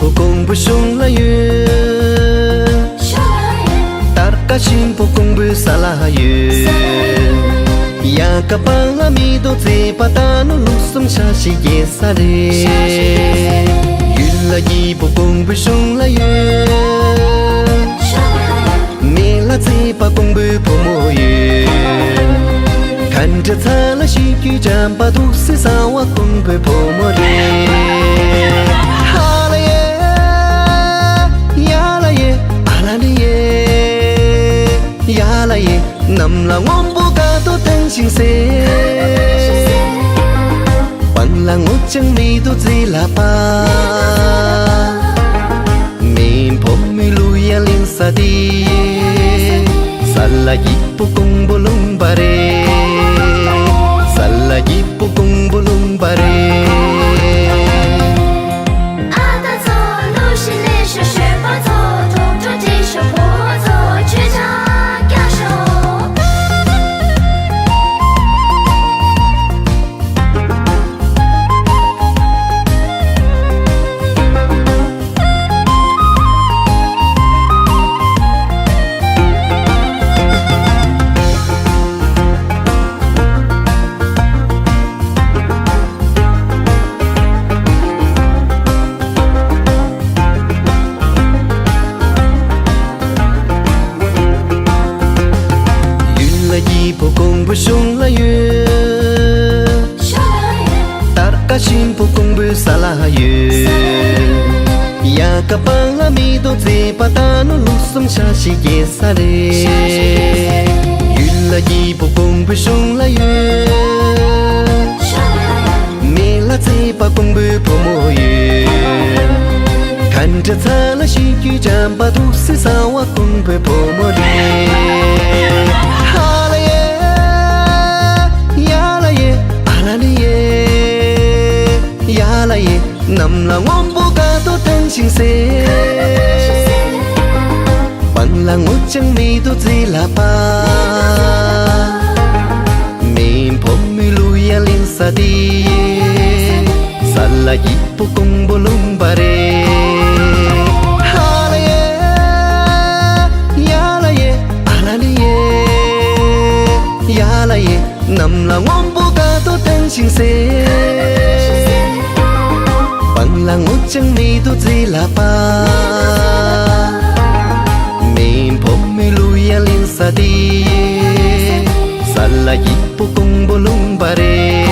bộ cùng bữa sung la yu tar ka chim bộ cùng bữa sa la yu ya ka pa la mi do te pata no lu sum cha shi ye sa re yu la yi bộ cùng bữa sung la yu me la te pa cùng bữa po mo yu看着他了喜剧战把都是撒我公被泡沫的哈了耶呀了耶啊啦的耶呀了耶能让我不敢都担心谁换让我将你都最喇叭没碰没路呀零撒的salah ibu kong bolong bare salah ibu kong bolong bare 不凶了月，大家幸福共不撒拉月，呀个巴拉米都在巴达努鲁松沙西耶萨嘞，月了一不共不凶了月，没了在巴共不破莫月，看着他了喜剧战巴都是撒瓦共不破莫嘞。nằm là ngón bố ca tốt thân xin xe bằng là ngốt chân mi tốt gì là ba mềm phong mi lui ya lên xa đi xa là ít bố công bố lông bà rê ha la ye ya la ye a la ye ya la ye nằm là ngón bố ca tốt thân xin xe bằng là ngốt chân mi tốt gì là ba mềm phong mi lui ya lên xa đi xa là ít bố công bố lông bà rê